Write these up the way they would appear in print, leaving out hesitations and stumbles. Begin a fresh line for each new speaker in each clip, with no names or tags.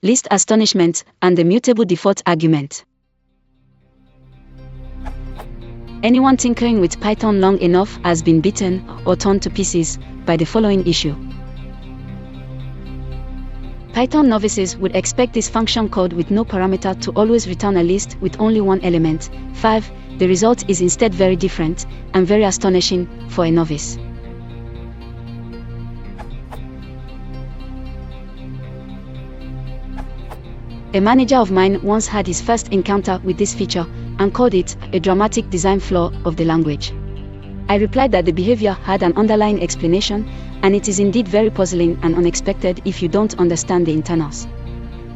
least-astonishment, and the mutable default argument. Anyone tinkering with Python long enough has been beaten or torn to pieces by the following issue. Python novices would expect this function code with no parameter to always return a list with only one element. 5. The result is instead very different and very astonishing for a novice. A manager of mine once had his first encounter with this feature and called it a dramatic design flaw of the language. I replied that the behavior had an underlying explanation, and it is indeed very puzzling and unexpected if you don't understand the internals.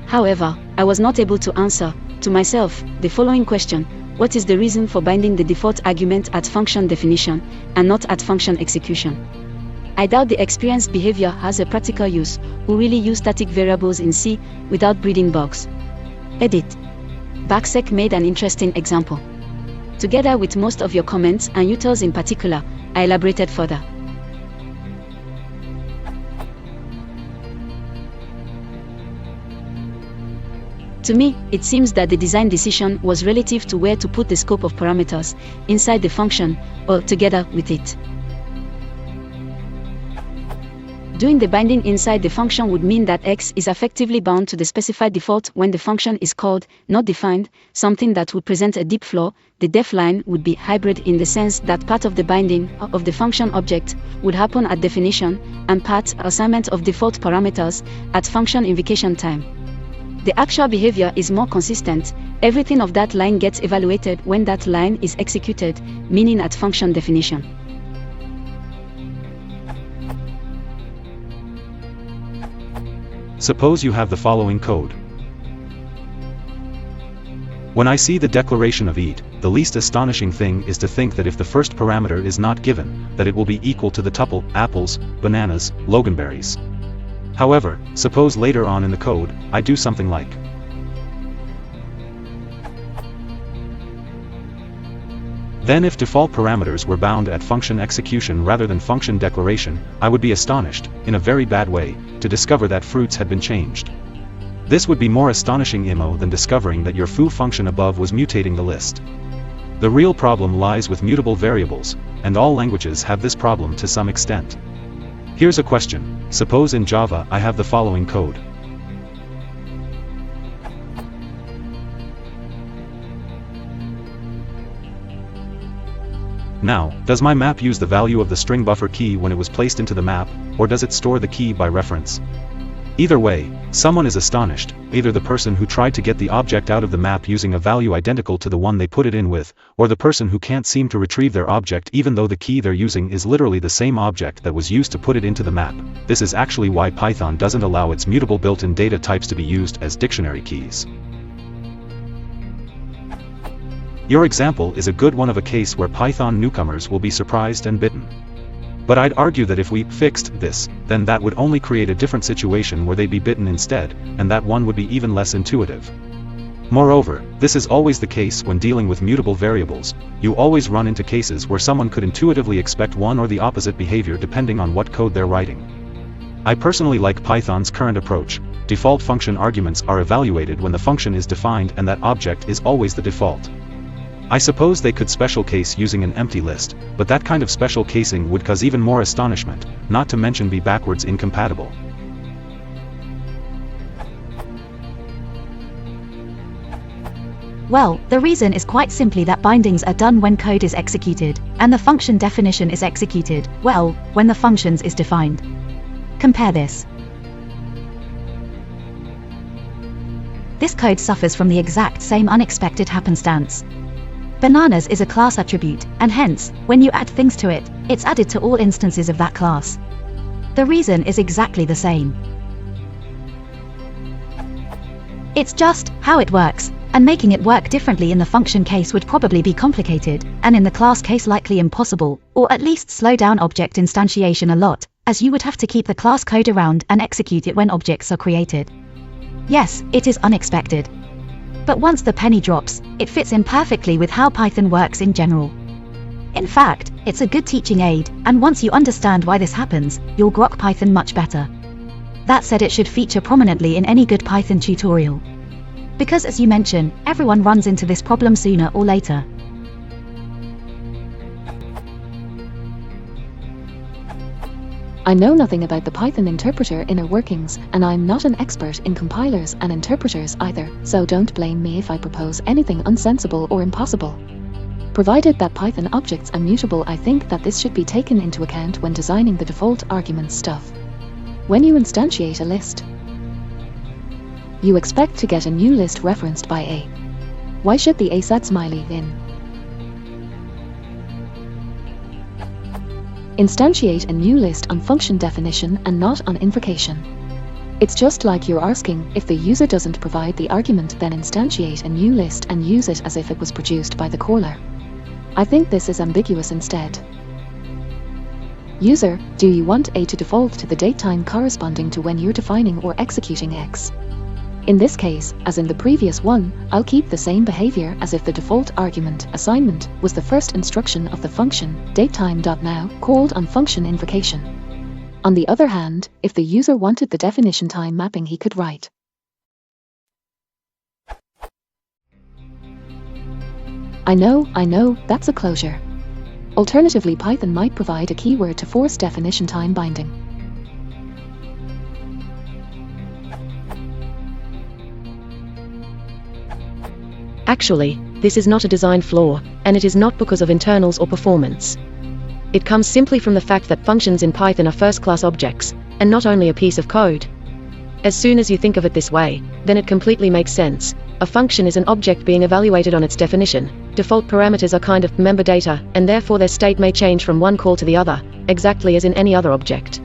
However, I was not able to answer, to myself, the following question: what is the reason for binding the default argument at function definition and not at function execution? I doubt the experienced behavior has a practical use who really use static variables in C without breeding bugs. Edit. Backsec made an interesting example. Together with most of your comments and utils in particular, I elaborated further. To me, it seems that the design decision was relative to where to put the scope of parameters inside the function or together with it. Doing the binding inside the function would mean that X is effectively bound to the specified default when the function is called, not defined, something that would present a deep flaw. The def line would be hybrid in the sense that part of the binding of the function object would happen at definition and part assignment of default parameters at function invocation time. The actual behavior is more consistent. Everything of that line gets evaluated when that line is executed, meaning at function definition.
Suppose you have the following code. When I see the declaration of eat, the least astonishing thing is to think that if the first parameter is not given, that it will be equal to the tuple, apples, bananas, loganberries. However, suppose later on in the code, I do something like then if default parameters were bound at function execution rather than function declaration, I would be astonished, in a very bad way, to discover that fruits had been changed. This would be more astonishing IMO than discovering that your foo function above was mutating the list. The real problem lies with mutable variables, and all languages have this problem to some extent. Here's a question: suppose in Java I have the following code. Now, does my map use the value of the string buffer key when it was placed into the map, or does it store the key by reference? Either way, someone is astonished, either the person who tried to get the object out of the map using a value identical to the one they put it in with, or the person who can't seem to retrieve their object even though the key they're using is literally the same object that was used to put it into the map. This is actually why Python doesn't allow its mutable built-in data types to be used as dictionary keys. Your example is a good one of a case where Python newcomers will be surprised and bitten. But I'd argue that if we fixed this, then that would only create a different situation where they'd be bitten instead, and that one would be even less intuitive. Moreover, this is always the case when dealing with mutable variables. You always run into cases where someone could intuitively expect one or the opposite behavior depending on what code they're writing. I personally like Python's current approach. Default function arguments are evaluated when the function is defined and that object is always the default. I suppose they could special case using an empty list, but that kind of special casing would cause even more astonishment, not to mention be backwards incompatible.
Well, the reason is quite simply that bindings are done when code is executed, and the function definition is executed, well, when the functions is defined. Compare this. This code suffers from the exact same unexpected happenstance. Bananas is a class attribute, and hence, when you add things to it, it's added to all instances of that class. The reason is exactly the same. It's just how it works, and making it work differently in the function case would probably be complicated, and in the class case likely impossible, or at least slow down object instantiation a lot, as you would have to keep the class code around and execute it when objects are created. Yes, it is unexpected. But once the penny drops, it fits in perfectly with how Python works in general. In fact, it's a good teaching aid, and once you understand why this happens, you'll grok Python much better. That said, it should feature prominently in any good Python tutorial. Because as you mentioned, everyone runs into this problem sooner or later.
I know nothing about the Python interpreter inner workings, and I'm not an expert in compilers and interpreters either, so don't blame me if I propose anything unsensible or impossible. Provided that Python objects are mutable, I think that this should be taken into account when designing the default arguments stuff. When you instantiate a list, you expect to get a new list referenced by a. Why should the a sad smiley in? Instantiate a new list on function definition and not on invocation. It's just like you're asking, if the user doesn't provide the argument, then instantiate a new list and use it as if it was produced by the caller. I think this is ambiguous instead. User, do you want A to default to the datetime corresponding to when you're defining or executing X? In this case, as in the previous one, I'll keep the same behavior as if the default argument, assignment, was the first instruction of the function, datetime.now, called on function invocation. On the other hand, if the user wanted the definition time mapping, he could write I know, that's a closure. Alternatively, Python might provide a keyword to force definition time binding.
Actually, this is not a design flaw, and it is not because of internals or performance. It comes simply from the fact that functions in Python are first-class objects, and not only a piece of code. As soon as you think of it this way, then it completely makes sense. A function is an object being evaluated on its definition. Default parameters are kind of member data, and therefore their state may change from one call to the other, exactly as in any other object.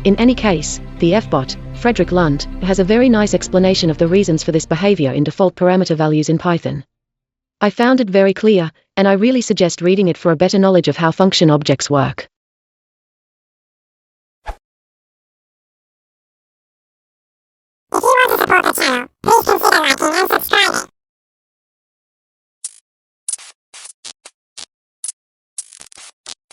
In any case, the FBot, Frederick Lund, has a very nice explanation of the reasons for this behavior in default parameter values in Python. I found it very clear, and I really suggest reading it for a better knowledge of how function objects work.
If you want to support the channel, please consider liking and subscribing.